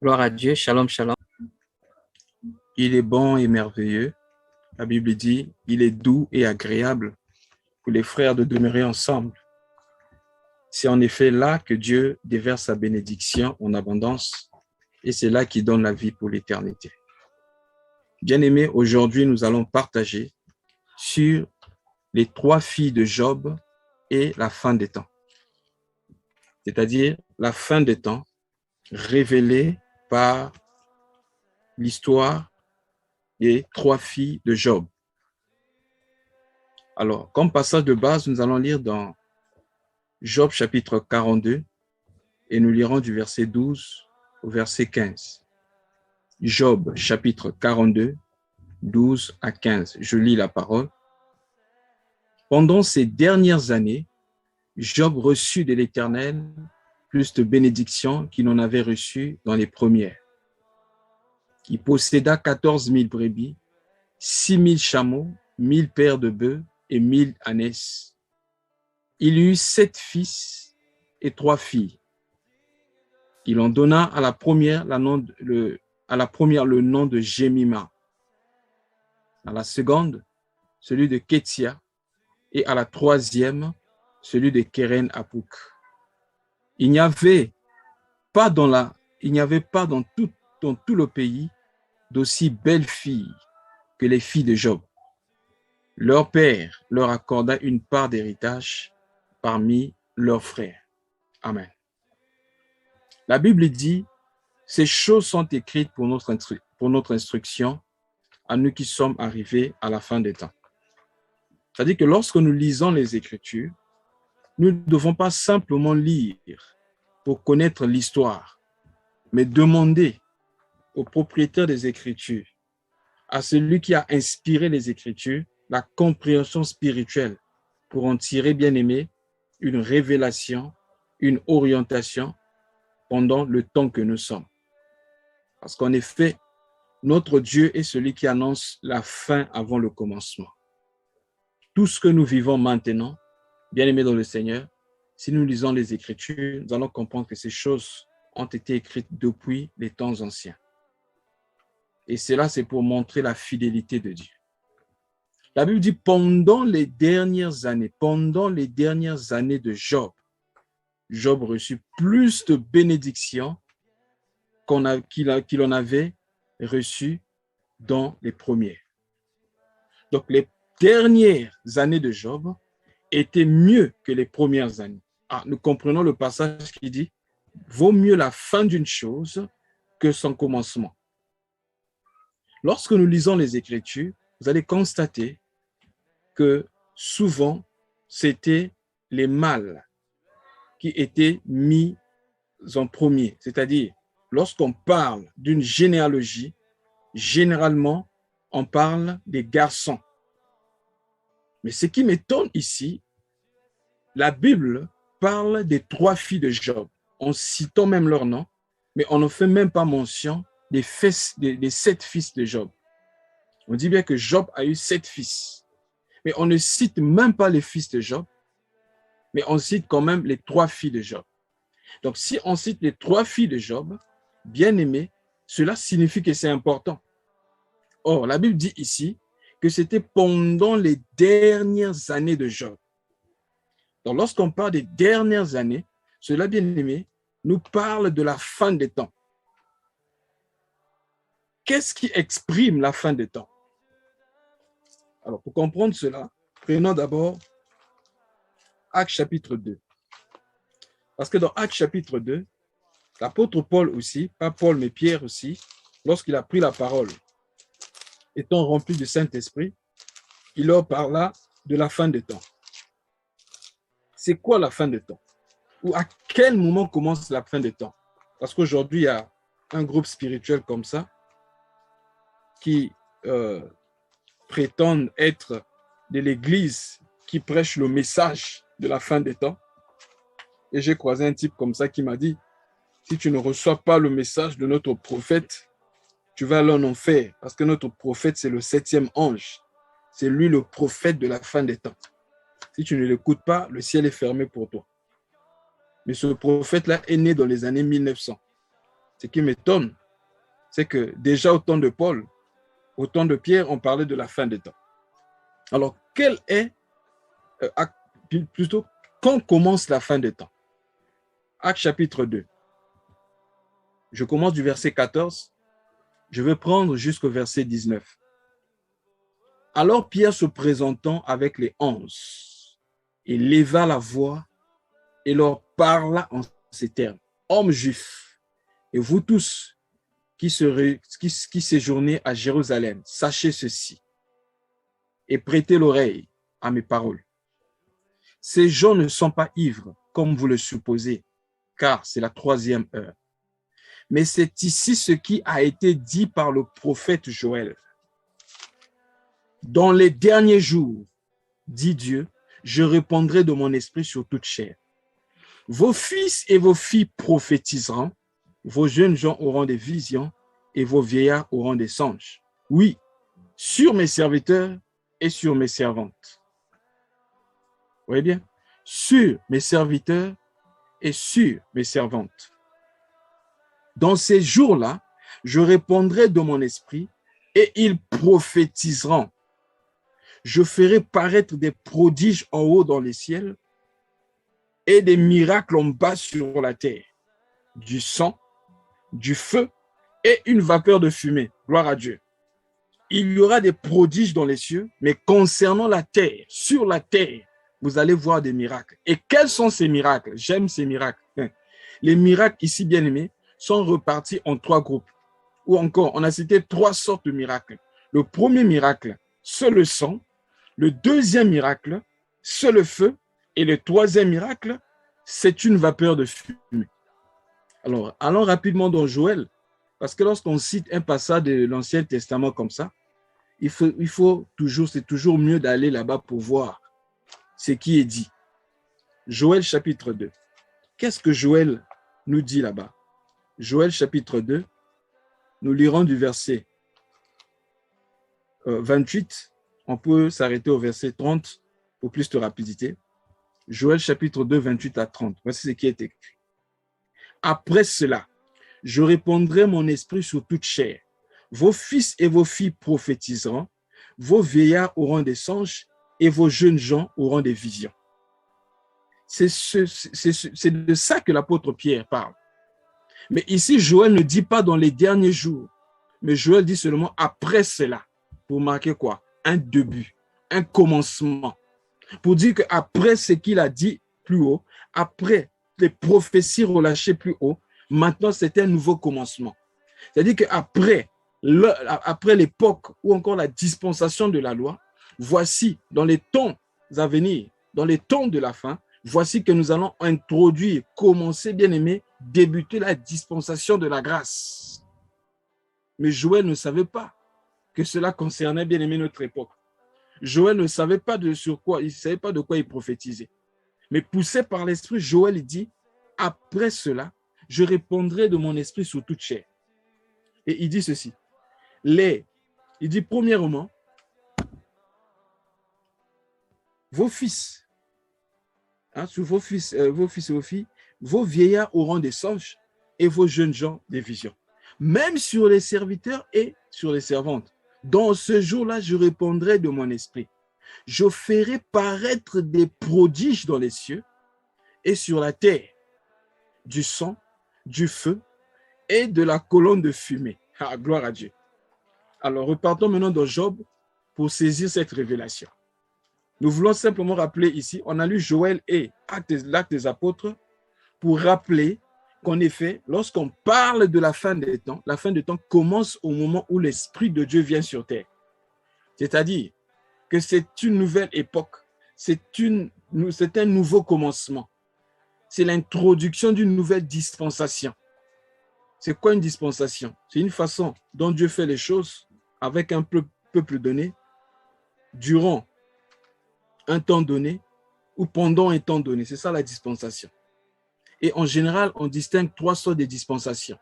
Gloire à Dieu, shalom, shalom. Il est bon et merveilleux. La Bible dit, il est doux et agréable pour les frères de demeurer ensemble. C'est en effet là que Dieu déverse sa bénédiction en abondance et c'est là qu'il donne la vie pour l'éternité. Bien-aimés, aujourd'hui, nous allons partager sur les 3 filles de Job et la fin des temps. C'est-à-dire la fin des temps révélée par l'histoire des 3 filles de Job. Alors, comme passage de base, nous allons lire dans Job chapitre 42 et nous lirons du verset 12 au verset 15. Job chapitre 42, 12 à 15. Je lis la parole. Pendant ces dernières années, Job reçut de l'Éternel plus de bénédictions qu'il n'en avait reçu dans les premières. Il posséda 14 000 brebis, 6 000 chameaux, 1 000 paires de bœufs et 1 000 ânesses. Il eut 7 fils et 3 filles. Il en donna à la première le nom de Jemima, à la seconde celui de Kétia et à la troisième celui de Keren Apuk. Il n'y avait pas dans tout le pays d'aussi belles filles que les filles de Job. Leur père leur accorda une part d'héritage parmi leurs frères. Amen. La Bible dit, ces choses sont écrites pour notre instruction, à nous qui sommes arrivés à la fin des temps. C'est-à-dire que lorsque nous lisons les Écritures, nous ne devons pas simplement lire pour connaître l'histoire, mais demander au propriétaire des Écritures, à celui qui a inspiré les Écritures, la compréhension spirituelle pour en tirer, bien aimé, une révélation, une orientation pendant le temps que nous sommes. Parce qu'en effet, notre Dieu est celui qui annonce la fin avant le commencement. Tout ce que nous vivons maintenant, bien aimés dans le Seigneur, si nous lisons les Écritures, nous allons comprendre que ces choses ont été écrites depuis les temps anciens. Et cela, c'est pour montrer la fidélité de Dieu. La Bible dit, pendant les dernières années de Job, Job reçut plus de bénédictions qu'il en avait reçu dans les premières. Donc, les dernières années de Job étaient mieux que les premières années. Nous comprenons le passage qui dit « Vaut mieux la fin d'une chose que son commencement ». Lorsque nous lisons les Écritures, vous allez constater que souvent, c'était les mâles qui étaient mis en premier. C'est-à-dire, lorsqu'on parle d'une généalogie, généralement, on parle des garçons. Mais ce qui m'étonne ici, la Bible parle des 3 filles de Job, en citant même leur nom, mais on ne fait même pas mention des 7 fils de Job. On dit bien que Job a eu 7 fils, mais on ne cite même pas les fils de Job, mais on cite quand même les 3 filles de Job. Donc, si on cite les 3 filles de Job, bien aimées, cela signifie que c'est important. Or, la Bible dit ici que c'était pendant les dernières années de Job. Donc, lorsqu'on parle des dernières années, cela, bien aimé, nous parle de la fin des temps. Qu'est-ce qui exprime la fin des temps? Alors, pour comprendre cela, prenons d'abord Actes chapitre 2. Parce que dans Actes chapitre 2, l'apôtre Paul aussi, pas Paul mais Pierre aussi, lorsqu'il a pris la parole, étant rempli du Saint-Esprit, il leur parla de la fin des temps. C'est quoi la fin des temps? Ou à quel moment commence la fin des temps? Parce qu'aujourd'hui, il y a un groupe spirituel comme ça qui prétendent être de l'Église qui prêche le message de la fin des temps. Et j'ai croisé un type comme ça qui m'a dit, si tu ne reçois pas le message de notre prophète, tu vas aller en enfer. Parce que notre prophète, c'est le 7e ange. C'est lui le prophète de la fin des temps. Si tu ne l'écoutes pas, le ciel est fermé pour toi. Mais ce prophète-là est né dans les années 1900. Ce qui m'étonne, c'est que déjà au temps de Paul, au temps de Pierre, on parlait de la fin des temps. Alors, quel est, plutôt, quand commence la fin des temps? Actes chapitre 2. Je commence du verset 14. Je vais prendre jusqu'au verset 19. Alors Pierre se présentant avec les 11, il leva la voix et leur parla en ces termes. Hommes juifs, et vous tous qui séjournez à Jérusalem, sachez ceci et prêtez l'oreille à mes paroles. Ces gens ne sont pas ivres, comme vous le supposez, car c'est la 3e heure. Mais c'est ici ce qui a été dit par le prophète Joël. Dans les derniers jours, dit Dieu, je répandrai de mon esprit sur toute chair. Vos fils et vos filles prophétiseront, vos jeunes gens auront des visions et vos vieillards auront des songes. Oui, sur mes serviteurs et sur mes servantes. Vous voyez bien? Sur mes serviteurs et sur mes servantes. Dans ces jours-là, je répondrai de mon esprit et ils prophétiseront. Je ferai paraître des prodiges en haut dans les ciels et des miracles en bas sur la terre, du sang, du feu et une vapeur de fumée. Gloire à Dieu. Il y aura des prodiges dans les cieux, mais concernant la terre, sur la terre, vous allez voir des miracles. Et quels sont ces miracles? J'aime ces miracles. Les miracles ici, bien aimés, sont repartis en 3 groupes. Ou encore, on a cité 3 sortes de miracles. Le premier miracle, c'est le sang. Le deuxième miracle, c'est le feu. Et le troisième miracle, c'est une vapeur de fumée. Alors, allons rapidement dans Joël, parce que lorsqu'on cite un passage de l'Ancien Testament comme ça, il faut toujours, c'est toujours mieux d'aller là-bas pour voir ce qui est dit. Joël chapitre 2. Qu'est-ce que Joël nous dit là-bas? Joël chapitre 2, nous lirons du verset 28. On peut s'arrêter au verset 30 pour plus de rapidité. Joël chapitre 2, 28 à 30. Voici ce qui est écrit. Après cela, je répandrai mon esprit sur toute chair. Vos fils et vos filles prophétiseront, vos vieillards auront des songes et vos jeunes gens auront des visions. C'est de ça que l'apôtre Pierre parle. Mais ici, Joël ne dit pas dans les derniers jours, mais Joël dit seulement après cela, pour marquer quoi? Un début, un commencement. Pour dire qu'après ce qu'il a dit plus haut, après les prophéties relâchées plus haut, maintenant c'est un nouveau commencement. C'est-à-dire qu'après l'époque ou encore la dispensation de la loi, voici dans les temps à venir, dans les temps de la fin, voici que nous allons introduire, commencer, bien aimé, débuter la dispensation de la grâce. Mais Joël ne savait pas que cela concernait, bien aimé, notre époque. Joël ne savait pas sur quoi, il ne savait pas de quoi il prophétisait. Mais poussé par l'esprit, Joël dit, après cela, je répondrai de mon esprit sur toute chair. Et il dit ceci. Il dit premièrement, vos fils, sur vos fils et vos filles, vos vieillards auront des songes et vos jeunes gens des visions. Même sur les serviteurs et sur les servantes. Dans ce jour-là, je répondrai de mon esprit. Je ferai paraître des prodiges dans les cieux et sur la terre, du sang, du feu et de la colonne de fumée. Ah, gloire à Dieu. Alors, repartons maintenant dans Job pour saisir cette révélation. Nous voulons simplement rappeler ici, on a lu Joël et l'Acte des Apôtres pour rappeler qu'en effet, lorsqu'on parle de la fin des temps commence au moment où l'Esprit de Dieu vient sur terre. C'est-à-dire que c'est une nouvelle époque, c'est un nouveau commencement. C'est l'introduction d'une nouvelle dispensation. C'est quoi une dispensation? C'est une façon dont Dieu fait les choses avec un peuple donné, durant un temps donné ou pendant un temps donné. C'est ça la dispensation. Et en général, on distingue 3 sortes de dispensations.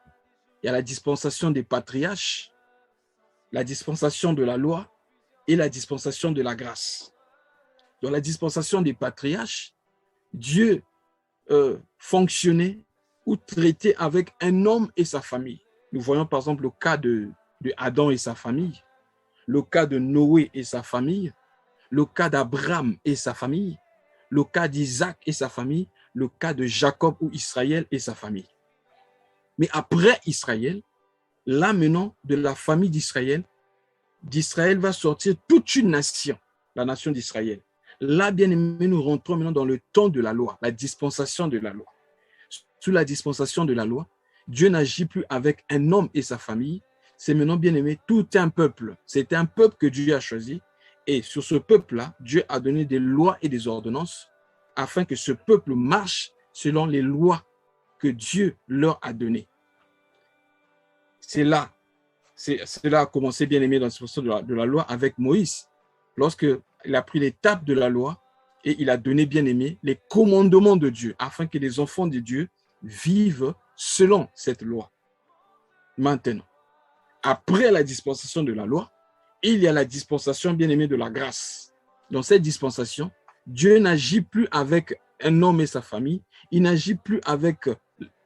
Il y a la dispensation des patriarches, la dispensation de la loi et la dispensation de la grâce. Dans la dispensation des patriarches, Dieu fonctionnait ou traiter avec un homme et sa famille. Nous voyons par exemple le cas de Adam et sa famille, le cas de Noé et sa famille, le cas d'Abraham et sa famille, le cas d'Isaac et sa famille, le cas de Jacob ou Israël et sa famille. Mais après Israël, là maintenant, de la famille d'Israël va sortir toute une nation, la nation d'Israël. Là, bien aimé, nous rentrons maintenant dans le temps de la loi, la dispensation de la loi. Sous la dispensation de la loi, Dieu n'agit plus avec un homme et sa famille. C'est maintenant, bien aimé, tout un peuple. C'est un peuple que Dieu a choisi. Et sur ce peuple-là, Dieu a donné des lois et des ordonnances afin que ce peuple marche selon les lois que Dieu leur a données. Cela a commencé, bien aimé, dans la dispensation de la loi avec Moïse. Lorsqu'il a pris l'étape de la loi et il a donné, bien aimé, les commandements de Dieu afin que les enfants de Dieu vivent selon cette loi. Maintenant, après la dispensation de la loi, il y a la dispensation, bien aimée, de la grâce. Dans cette dispensation, Dieu n'agit plus avec un homme et sa famille, il n'agit plus avec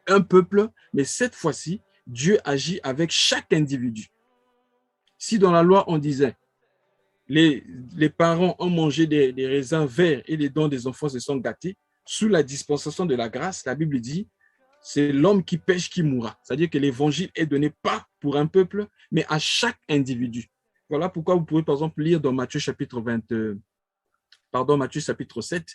un peuple, mais cette fois-ci, Dieu agit avec chaque individu. Si dans la loi, on disait, les parents ont mangé des raisins verts et les dents des enfants se sont gâtés, sous la dispensation de la grâce, la Bible dit, c'est l'homme qui pêche qui mourra. C'est-à-dire que l'évangile est donné pas pour un peuple, mais à chaque individu. Voilà pourquoi vous pouvez par exemple lire dans Matthieu chapitre 7,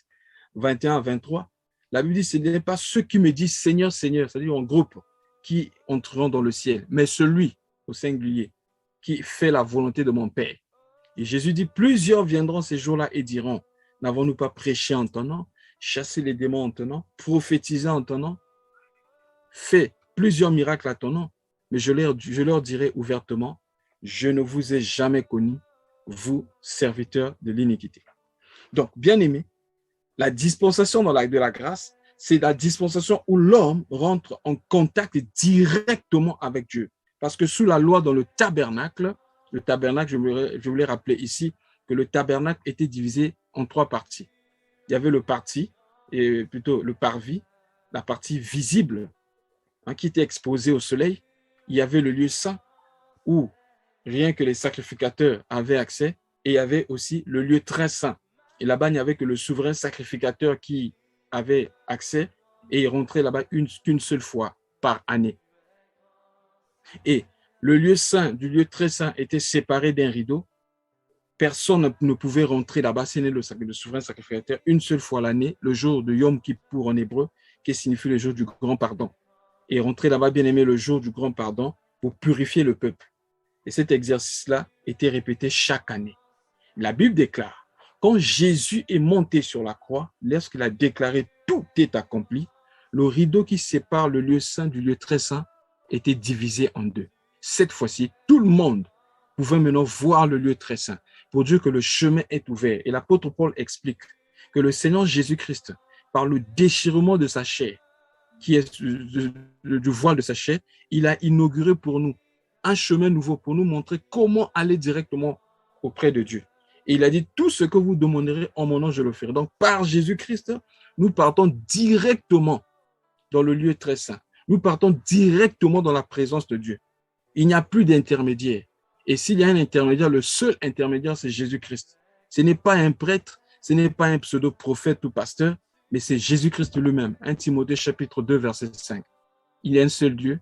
21 à 23. La Bible dit, ce n'est pas ceux qui me disent Seigneur, Seigneur, c'est-à-dire en groupe, qui entreront dans le ciel, mais celui, au singulier, qui fait la volonté de mon Père. Et Jésus dit, plusieurs viendront ces jours-là et diront, n'avons-nous pas prêché en ton nom, chassé les démons en ton nom, prophétisé en ton nom, fait plusieurs miracles à ton nom, mais je leur dirai ouvertement, je ne vous ai jamais connu, vous, serviteurs de l'iniquité. Donc, bien aimé, la dispensation de la grâce, c'est la dispensation où l'homme rentre en contact directement avec Dieu. Parce que sous la loi, dans le tabernacle, je voulais rappeler ici que le tabernacle était divisé en 3 parties. Il y avait le parvis, la partie visible, qui était exposée au soleil. Il y avait le lieu saint où rien que les sacrificateurs avaient accès, et il y avait aussi le lieu très saint. Et là-bas, il n'y avait que le souverain sacrificateur qui avait accès, et il rentrait là-bas qu'une seule fois par année. Et le lieu saint du lieu très saint était séparé d'un rideau. Personne ne pouvait rentrer là-bas, ce n'est le souverain sacrificateur, une seule fois l'année, le jour de Yom Kippour en hébreu, qui signifie le jour du grand pardon. Et rentrer là-bas, bien aimé, le jour du grand pardon, pour purifier le peuple. Et cet exercice-là était répété chaque année. La Bible déclare, quand Jésus est monté sur la croix, lorsqu'il a déclaré tout est accompli, le rideau qui sépare le lieu saint du lieu très saint était divisé en 2. Cette fois-ci, tout le monde pouvait maintenant voir le lieu très saint pour dire que le chemin est ouvert. Et l'apôtre Paul explique que le Seigneur Jésus-Christ, par le déchirement de sa chair, qui est du voile de sa chair, il a inauguré pour nous un chemin nouveau pour nous montrer comment aller directement auprès de Dieu. Et il a dit, tout ce que vous demanderez en mon nom, je le ferai. Donc, par Jésus-Christ, nous partons directement dans le lieu très saint. Nous partons directement dans la présence de Dieu. Il n'y a plus d'intermédiaire. Et s'il y a un intermédiaire, le seul intermédiaire, c'est Jésus-Christ. Ce n'est pas un prêtre, ce n'est pas un pseudo-prophète ou pasteur, mais c'est Jésus-Christ lui-même. 1 Timothée chapitre 2, verset 5. Il y a un seul Dieu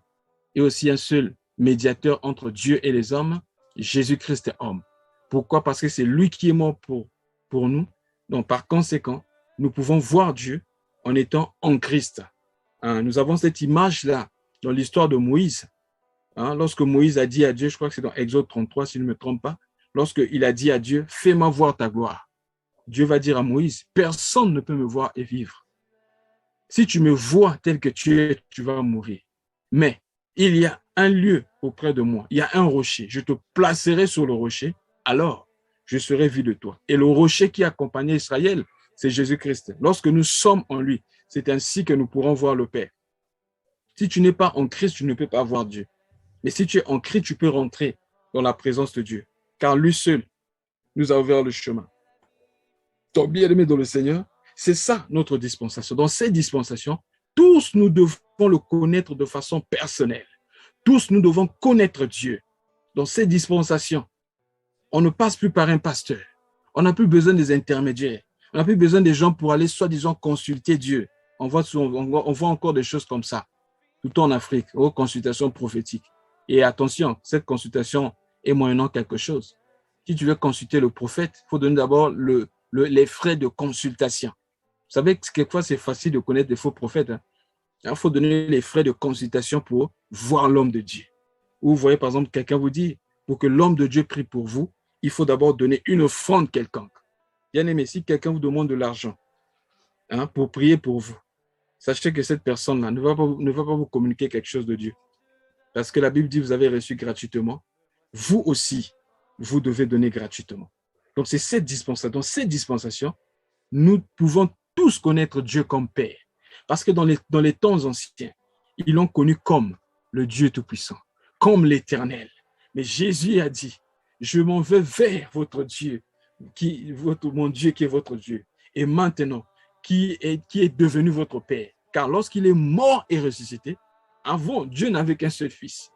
et aussi un seul médiateur entre Dieu et les hommes, Jésus-Christ est homme. Pourquoi? Parce que c'est lui qui est mort pour nous. Donc, par conséquent, nous pouvons voir Dieu en étant en Christ. Nous avons cette image-là dans l'histoire de Moïse. Lorsque Moïse a dit à Dieu, je crois que c'est dans Exode 33, si je ne me trompe pas, lorsqu'il a dit à Dieu, fais-moi voir ta gloire. Dieu va dire à Moïse, personne ne peut me voir et vivre. Si tu me vois tel que tu es, tu vas mourir. Mais il y a un lieu auprès de moi, il y a un rocher. Je te placerai sur le rocher, alors je serai vu de toi. Et le rocher qui accompagnait Israël, c'est Jésus-Christ. Lorsque nous sommes en lui, c'est ainsi que nous pourrons voir le Père. Si tu n'es pas en Christ, tu ne peux pas voir Dieu. Mais si tu es en Christ, tu peux rentrer dans la présence de Dieu. Car lui seul nous a ouvert le chemin. Donc, bien-aimés dans le Seigneur, c'est ça notre dispensation. Dans cette dispensation, tous nous devons le connaître de façon personnelle. Tous, nous devons connaître Dieu. Dans ces dispensations, on ne passe plus par un pasteur. On n'a plus besoin des intermédiaires. On n'a plus besoin des gens pour aller soi-disant consulter Dieu. On voit encore des choses comme ça, tout en Afrique, aux consultations prophétiques. Et attention, cette consultation est moyennant quelque chose. Si tu veux consulter le prophète, il faut donner d'abord les frais de consultation. Vous savez que quelquefois, c'est facile de connaître des faux prophètes. Il faut donner les frais de consultation pour voir l'homme de Dieu. Ou vous voyez, par exemple, quelqu'un vous dit, pour que l'homme de Dieu prie pour vous, il faut d'abord donner une offrande quelconque. Bien aimé, si quelqu'un vous demande de l'argent pour prier pour vous, sachez que cette personne-là ne va pas vous communiquer quelque chose de Dieu. Parce que la Bible dit, vous avez reçu gratuitement. Vous aussi, vous devez donner gratuitement. Donc, c'est cette dispensation. Dans cette dispensation, nous pouvons tous connaître Dieu comme Père. Parce que dans les temps anciens, ils l'ont connu comme le Dieu Tout-Puissant, comme l'Éternel. Mais Jésus a dit, je m'en vais vers votre Dieu, mon Dieu qui est votre Dieu. Et maintenant, qui est devenu votre Père. Car lorsqu'il est mort et ressuscité, avant, Dieu n'avait qu'un seul fils.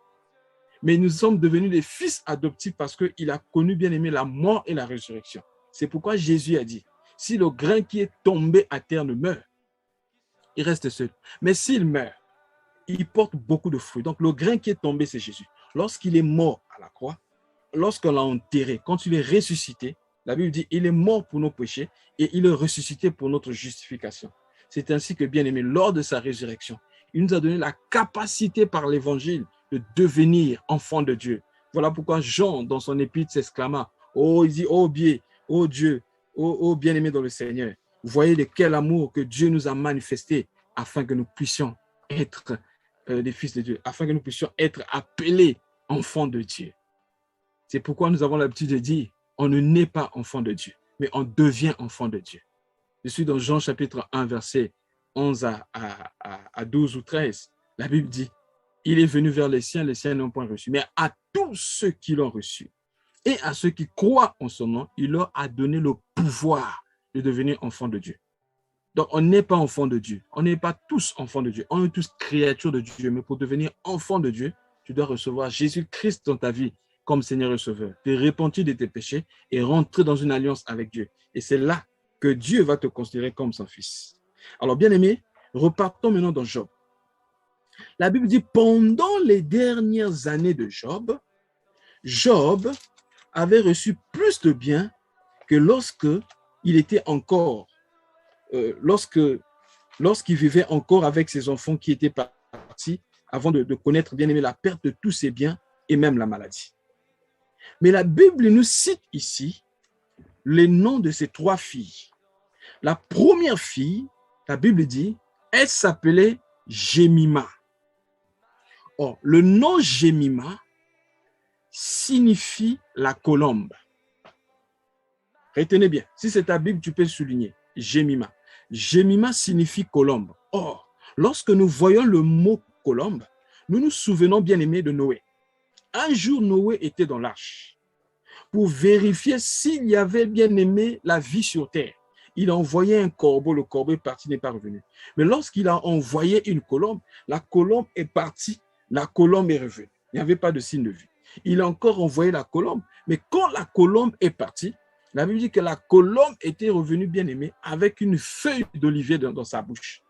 Mais nous sommes devenus des fils adoptifs parce qu'il a connu, bien aimé, la mort et la résurrection. C'est pourquoi Jésus a dit, si le grain qui est tombé à terre ne meurt, il reste seul. Mais s'il meurt, il porte beaucoup de fruits. Donc le grain qui est tombé, c'est Jésus. Lorsqu'il est mort à la croix, lorsqu'on l'a enterré, quand il est ressuscité, la Bible dit, il est mort pour nos péchés et il est ressuscité pour notre justification. C'est ainsi que, bien aimé, lors de sa résurrection, il nous a donné la capacité par l'évangile de devenir enfant de Dieu. Voilà pourquoi Jean, dans son épître, s'exclama, il dit, oh Dieu, oh bien-aimé dans le Seigneur, vous voyez de quel amour que Dieu nous a manifesté afin que nous puissions être des fils de Dieu, afin que nous puissions être appelés enfants de Dieu. C'est pourquoi nous avons l'habitude de dire, on ne naît pas enfant de Dieu, mais on devient enfant de Dieu. Je suis dans Jean chapitre 1, verset 11 à 12 ou 13. La Bible dit, il est venu vers les siens n'ont point reçu, mais à tous ceux qui l'ont reçu et à ceux qui croient en son nom, il leur a donné le pouvoir de devenir enfants de Dieu. Donc, on n'est pas enfant de Dieu. On n'est pas tous enfants de Dieu. On est tous créatures de Dieu. Mais pour devenir enfant de Dieu, tu dois recevoir Jésus-Christ dans ta vie comme Seigneur et Sauveur, te repentir de tes péchés et rentrer dans une alliance avec Dieu. Et c'est là que Dieu va te considérer comme son fils. Alors, bien aimé, repartons maintenant dans Job. La Bible dit, pendant les dernières années de Job, Job avait reçu plus de biens que lorsqu'il était encore, lorsqu'il vivait encore avec ses enfants qui étaient partis avant de connaître, bien aimé, la perte de tous ses biens et même la maladie. Mais la Bible nous cite ici les noms de ses 3 filles. La première fille, la Bible dit, elle s'appelait Jémima. Or, le nom Jémima signifie la colombe. Retenez bien, si c'est ta Bible, tu peux souligner Jémima. Jémima signifie colombe. Or, lorsque nous voyons le mot colombe, nous nous souvenons, bien aimés, de Noé. Un jour, Noé était dans l'arche pour vérifier s'il y avait, bien aimé, la vie sur terre. Il a envoyé un corbeau, le corbeau est parti, n'est pas revenu. Mais lorsqu'il a envoyé une colombe, la colombe est partie, la colombe est revenue. Il n'y avait pas de signe de vie. Il a encore envoyé la colombe, mais quand la colombe est partie, la Bible dit que la colombe était revenue, bien aimée, avec une feuille d'olivier dans sa bouche.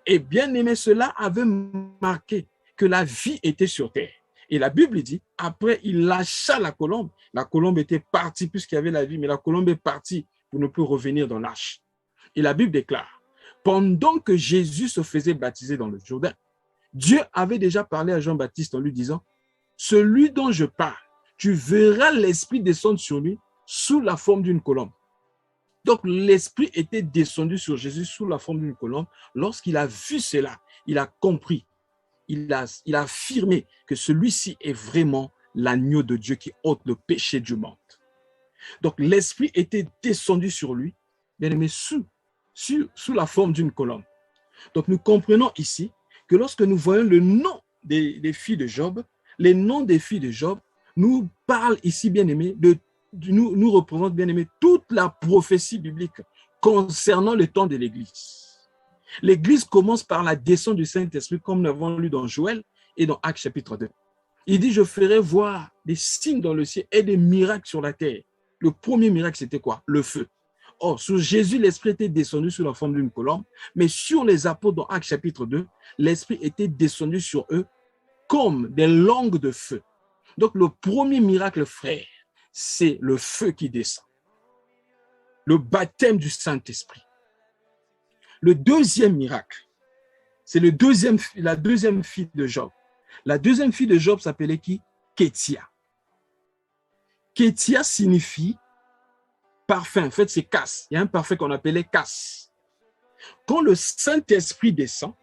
Et bien aimé, cela avait marqué que la vie était sur terre. Et la Bible dit, après, il lâcha la colombe était partie puisqu'il y avait la vie, mais la colombe est partie pour ne plus revenir dans l'arche. Et la Bible déclare, pendant que Jésus se faisait baptiser dans le Jourdain, Dieu avait déjà parlé à Jean-Baptiste en lui disant, celui dont je parle, tu verras l'Esprit descendre sur lui sous la forme d'une colombe. Donc, l'Esprit était descendu sur Jésus sous la forme d'une colombe. Lorsqu'il a vu cela, il a compris, il a affirmé que celui-ci est vraiment l'agneau de Dieu qui ôte le péché du monde. Donc, l'Esprit était descendu sur lui, bien aimé, sous la forme d'une colombe. Donc, nous comprenons ici que lorsque nous voyons le nom des filles de Job, les noms des filles de Job nous parlent ici, bien aimé, nous représentent, bien aimé, toute la prophétie biblique concernant le temps de l'Église. L'Église commence par la descente du Saint-Esprit, comme nous l'avons lu dans Joël et dans Actes chapitre 2. Il dit, je ferai voir des signes dans le ciel et des miracles sur la terre. Le premier miracle, c'était quoi? Le feu. Or, sur Jésus, l'Esprit était descendu sous la forme d'une colombe, mais sur les apôtres dans Actes chapitre 2, l'Esprit était descendu sur eux comme des langues de feu. Donc, le premier miracle, frère, c'est le feu qui descend. Le baptême du Saint-Esprit. Le deuxième miracle, c'est la deuxième fille de Job. La deuxième fille de Job s'appelait qui? Kétia. Kétia signifie parfum. En fait, c'est casse. Il y a un parfum qu'on appelait casse. Quand le Saint-Esprit descend,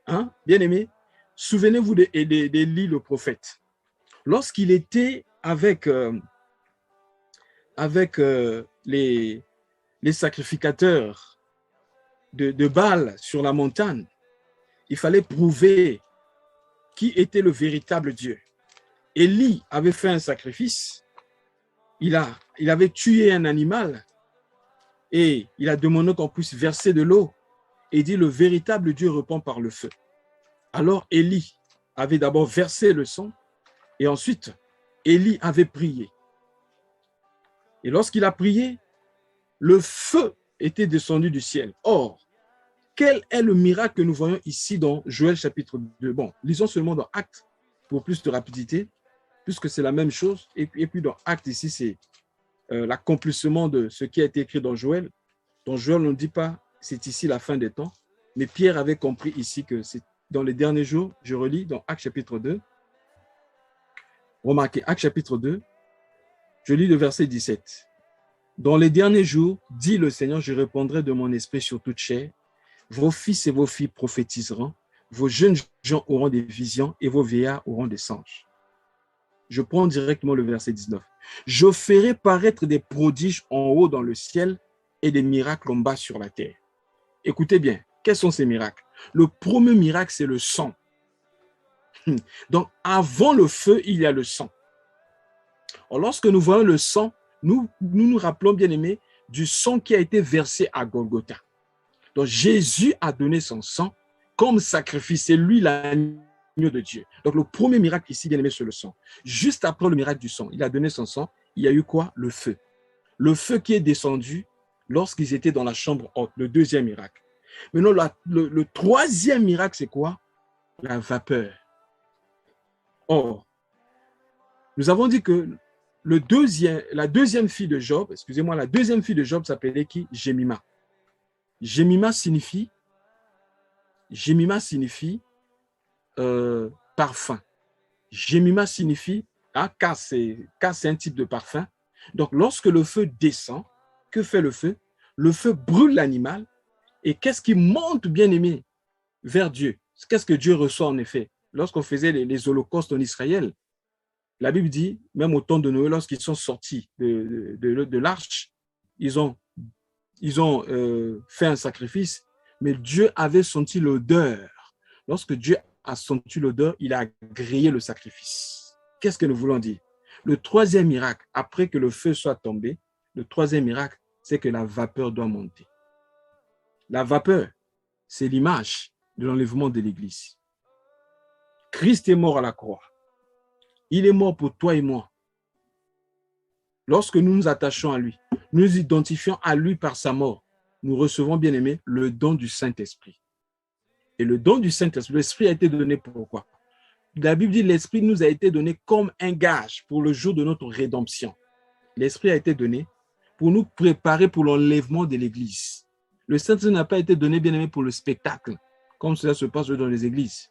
hein, bien aimé, souvenez-vous d'Élie le prophète. Lorsqu'il était avec les sacrificateurs de Baal sur la montagne, il fallait prouver qui était le véritable Dieu. Élie avait fait un sacrifice, il avait tué un animal et il a demandé qu'on puisse verser de l'eau et dit le véritable Dieu répond par le feu. Alors Élie avait d'abord versé le sang et ensuite Élie avait prié. Et lorsqu'il a prié, le feu était descendu du ciel. Or, quel est le miracle que nous voyons ici dans Joël chapitre 2? Bon, lisons seulement dans Actes pour plus de rapidité, puisque c'est la même chose. Et puis dans Actes ici, c'est l'accomplissement de ce qui a été écrit dans Joël. Dans Joël, on ne dit pas c'est ici la fin des temps, mais Pierre avait compris ici que c'est dans les derniers jours. Je relis dans Actes chapitre 2. Remarquez, Actes chapitre 2, je lis le verset 17. Dans les derniers jours, dit le Seigneur, je répandrai de mon esprit sur toute chair. Vos fils et vos filles prophétiseront, vos jeunes gens auront des visions et vos vieillards auront des songes. Je prends directement le verset 19. Je ferai paraître des prodiges en haut dans le ciel et des miracles en bas sur la terre. Écoutez bien, quels sont ces miracles? Le premier miracle, c'est le sang. Donc, avant le feu, il y a le sang. Alors, lorsque nous voyons le sang, nous rappelons, bien aimés, du sang qui a été versé à Golgotha. Donc, Jésus a donné son sang comme sacrifice. C'est lui l'agneau de Dieu. Donc, le premier miracle ici, bien aimé, c'est le sang. Juste après le miracle du sang, il a donné son sang. Il y a eu quoi? Le feu. Le feu qui est descendu lorsqu'ils étaient dans la chambre haute. Le deuxième miracle. Maintenant, le troisième miracle, c'est quoi? La vapeur. Or, nous avons dit que la deuxième fille de Job, la deuxième fille de Job s'appelait qui? Jémima. Jémima signifie parfum. Jémima signifie, car c'est un type de parfum. Donc, lorsque le feu descend, que fait le feu? Le feu brûle l'animal. Et qu'est-ce qui monte, bien aimé, vers Dieu? Qu'est-ce que Dieu reçoit en effet? Lorsqu'on faisait les holocaustes en Israël, la Bible dit, même au temps de Noé, lorsqu'ils sont sortis de l'arche, ils ont fait un sacrifice, mais Dieu avait senti l'odeur. Lorsque Dieu a senti l'odeur, il a grillé le sacrifice. Qu'est-ce que nous voulons dire? Le troisième miracle, après que le feu soit tombé, le troisième miracle, c'est que la vapeur doit monter. La vapeur, c'est l'image de l'enlèvement de l'Église. Christ est mort à la croix. Il est mort pour toi et moi. Lorsque nous nous attachons à lui, nous nous identifions à lui par sa mort, nous recevons, bien aimé, le don du Saint-Esprit. Et le don du Saint-Esprit, l'Esprit a été donné pourquoi? La Bible dit que l'Esprit nous a été donné comme un gage pour le jour de notre rédemption. L'Esprit a été donné pour nous préparer pour l'enlèvement de l'Église. Le Saint-Esprit n'a pas été donné, bien aimé, pour le spectacle, comme cela se passe dans les églises.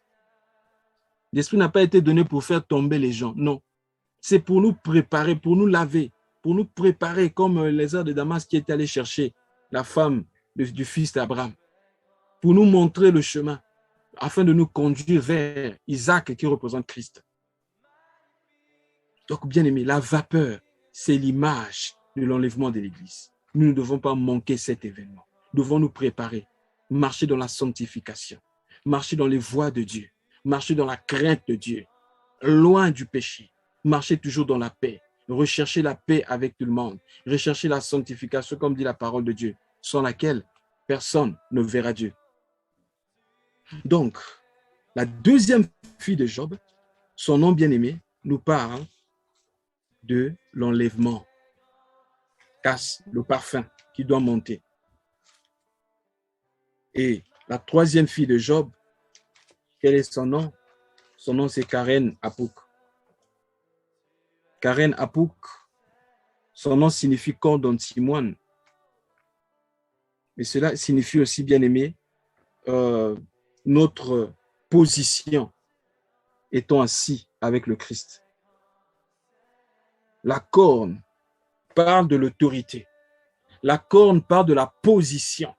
L'Esprit n'a pas été donné pour faire tomber les gens, non. C'est pour nous préparer, pour nous laver, pour nous préparer comme les heures de Damas qui étaient allés chercher la femme du fils d'Abraham, pour nous montrer le chemin, afin de nous conduire vers Isaac qui représente Christ. Donc, bien aimé, la vapeur, c'est l'image de l'enlèvement de l'Église. Nous ne devons pas manquer cet événement. Nous devons nous préparer, marcher dans la sanctification, marcher dans les voies de Dieu, marcher dans la crainte de Dieu, loin du péché, marcher toujours dans la paix, rechercher la paix avec tout le monde, rechercher la sanctification, comme dit la parole de Dieu, sans laquelle personne ne verra Dieu. Donc, la deuxième fille de Job, son nom bien-aimé, nous parle de l'enlèvement, casse, le parfum qui doit monter. Et la troisième fille de Job, quel est son nom? Son nom, c'est Karen Apuk. Karen Apuk, son nom signifie corps d'antimoine. Mais cela signifie aussi, bien-aimé, notre position étant assis avec le Christ. La corne parle de l'autorité. La corne parle de la position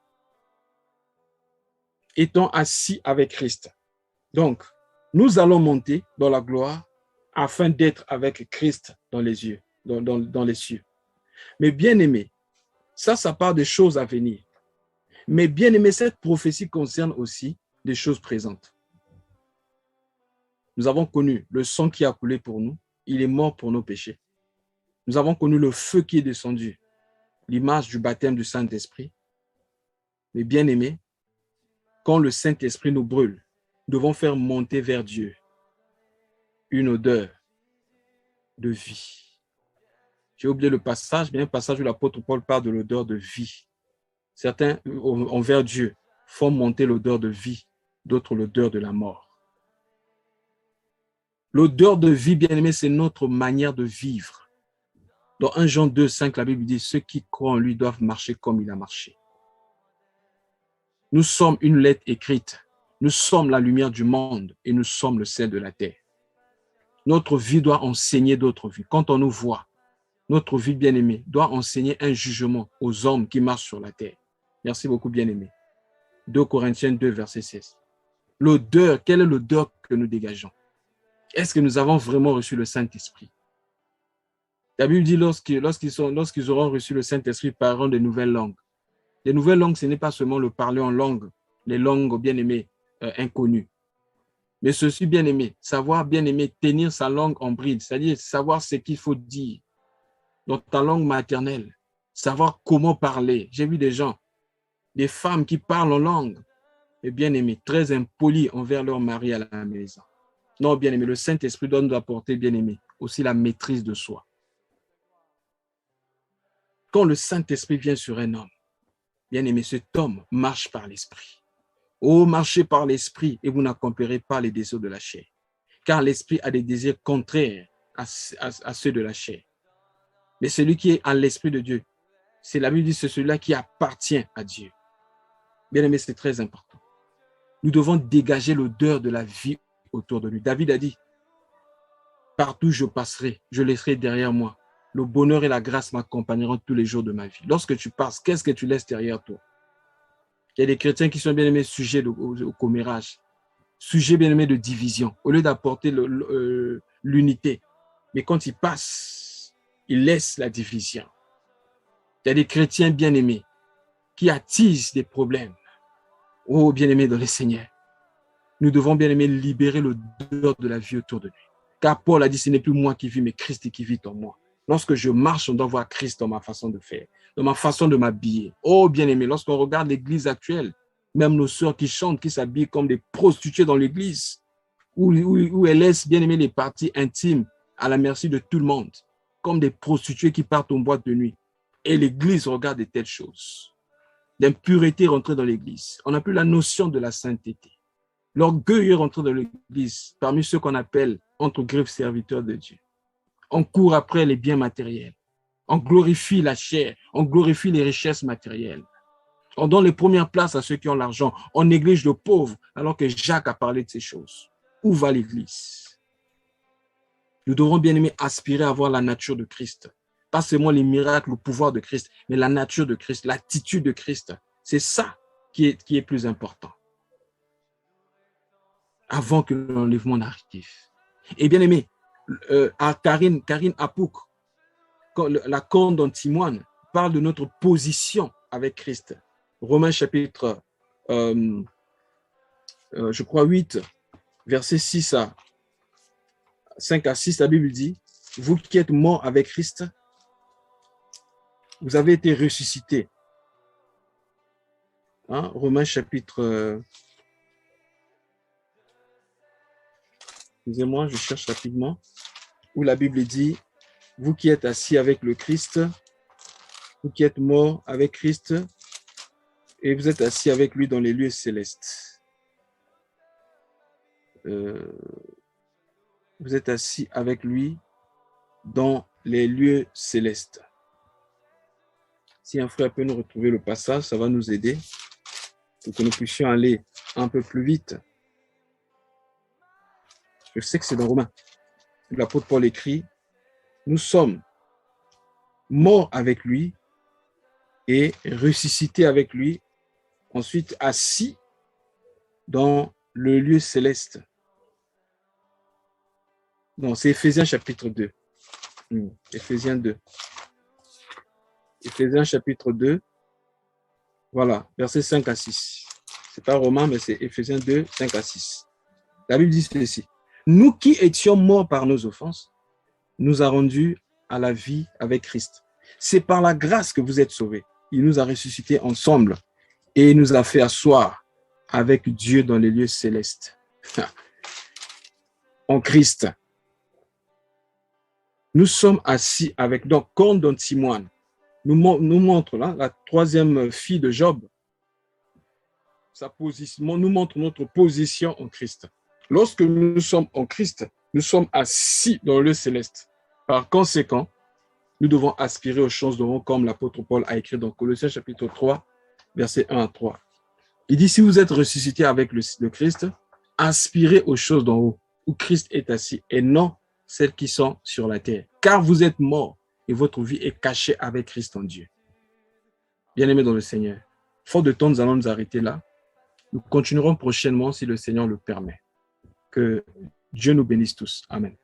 étant assis avec Christ. Donc, nous allons monter dans la gloire afin d'être avec Christ dans les cieux. Dans les cieux. Mais bien aimé, ça parle des choses à venir. Mais bien aimé, cette prophétie concerne aussi des choses présentes. Nous avons connu le sang qui a coulé pour nous. Il est mort pour nos péchés. Nous avons connu le feu qui est descendu, l'image du baptême du Saint-Esprit. Mais bien aimé, quand le Saint-Esprit nous brûle, nous devons faire monter vers Dieu une odeur de vie. J'ai oublié le passage, mais un passage où l'apôtre Paul parle de l'odeur de vie. Certains, envers Dieu, font monter l'odeur de vie, d'autres l'odeur de la mort. L'odeur de vie, bien aimé, c'est notre manière de vivre. Dans 1 Jean 2, 5, la Bible dit, ceux qui croient en lui doivent marcher comme il a marché. Nous sommes une lettre écrite. Nous sommes la lumière du monde et nous sommes le sel de la terre. Notre vie doit enseigner d'autres vies. Quand on nous voit, notre vie, bien-aimée, doit enseigner un jugement aux hommes qui marchent sur la terre. Merci beaucoup, bien-aimé. 2 Corinthiens 2, verset 16. L'odeur, quelle est l'odeur que nous dégageons? Est-ce que nous avons vraiment reçu le Saint-Esprit? La Bible dit lorsqu'ils auront reçu le Saint-Esprit, parleront de nouvelles langues. Les nouvelles langues, ce n'est pas seulement le parler en langue, les langues bien-aimées, inconnues. Mais ceci, bien-aimé, savoir, bien-aimé, tenir sa langue en bride, c'est-à-dire savoir ce qu'il faut dire dans ta langue maternelle, savoir comment parler. J'ai vu des gens, des femmes qui parlent en langue, mais bien-aimé, très impolis envers leur mari à la maison. Non, bien-aimé, le Saint-Esprit doit nous apporter, bien-aimé, aussi la maîtrise de soi. Quand le Saint-Esprit vient sur un homme, bien-aimé, cet homme marche par l'Esprit. Oh, marchez par l'Esprit et vous n'accomplirez pas les désirs de la chair. Car l'Esprit a des désirs contraires à ceux de la chair. Mais celui qui est à l'Esprit de Dieu, c'est la Bible dit, c'est celui-là qui appartient à Dieu. Bien-aimé, c'est très important. Nous devons dégager l'odeur de la vie autour de lui. David a dit, partout je passerai, je laisserai derrière moi. Le bonheur et la grâce m'accompagneront tous les jours de ma vie. Lorsque tu passes, qu'est-ce que tu laisses derrière toi? Il y a des chrétiens qui sont bien aimés sujets au commérage, sujets bien aimés de division, au lieu d'apporter l'unité. Mais quand ils passent, ils laissent la division. Il y a des chrétiens bien aimés qui attisent des problèmes. Oh, bien aimés dans le Seigneur, nous devons bien aimés libérer l'odeur de la vie autour de lui. Car Paul a dit, ce n'est plus moi qui vis, mais Christ qui vit en moi. Lorsque je marche, on doit voir Christ dans ma façon de faire, dans ma façon de m'habiller. Oh, bien-aimé, lorsqu'on regarde l'église actuelle, même nos sœurs qui chantent, qui s'habillent comme des prostituées dans l'église, où elles laissent, bien-aimé, les parties intimes à la merci de tout le monde, comme des prostituées qui partent en boîte de nuit. Et l'église regarde de telles choses. L'impureté rentrée dans l'église. On n'a plus la notion de la sainteté. L'orgueil est rentré dans l'église, parmi ceux qu'on appelle, entre griffes, serviteurs de Dieu. On court après les biens matériels. On glorifie la chair. On glorifie les richesses matérielles. On donne les premières places à ceux qui ont l'argent. On néglige le pauvre, alors que Jacques a parlé de ces choses. Où va l'Église? Nous devons bien aimer aspirer à avoir la nature de Christ. Pas seulement les miracles, le pouvoir de Christ, mais la nature de Christ, l'attitude de Christ. C'est ça qui est plus important. Avant que l'enlèvement n'arrive. Et bien aimé, Karine Apuk, la corne d'antimoine, parle de notre position avec Christ. Romains chapitre, je crois 8, verset 5 à 6, la Bible dit, vous qui êtes morts avec Christ, vous avez été ressuscités. Hein? Romains chapitre excusez-moi, je cherche rapidement, où la Bible dit, vous qui êtes assis avec le Christ, vous qui êtes morts avec Christ, et vous êtes assis avec lui dans les lieux célestes. Vous êtes assis avec lui dans les lieux célestes. Si un frère peut nous retrouver le passage, ça va nous aider pour que nous puissions aller un peu plus vite. Je sais que c'est dans Romains. L'apôtre Paul écrit, nous sommes morts avec lui et ressuscités avec lui, ensuite assis dans le lieu céleste. Non, c'est Éphésiens chapitre 2. Éphésiens 2. Éphésiens chapitre 2. Voilà, versets 5 à 6. Ce n'est pas Romains, mais c'est Éphésiens 2, 5 à 6. La Bible dit ceci. Nous qui étions morts par nos offenses, nous a rendus à la vie avec Christ. C'est par la grâce que vous êtes sauvés. Il nous a ressuscités ensemble et il nous a fait asseoir avec Dieu dans les lieux célestes. En Christ. Nous sommes assis avec, donc, comme dans Timoine, nous montre là, la troisième fille de Job, sa position, nous montre notre position en Christ. Lorsque nous sommes en Christ, nous sommes assis dans le céleste. Par conséquent, nous devons aspirer aux choses d'en haut, comme l'apôtre Paul a écrit dans Colossiens chapitre 3, versets 1 à 3. Il dit, si vous êtes ressuscité avec le Christ, aspirez aux choses d'en haut, où Christ est assis, et non celles qui sont sur la terre. Car vous êtes morts, et votre vie est cachée avec Christ en Dieu. Bien-aimés dans le Seigneur, faute de temps, nous allons nous arrêter là. Nous continuerons prochainement si le Seigneur le permet. Que Dieu nous bénisse tous. Amen.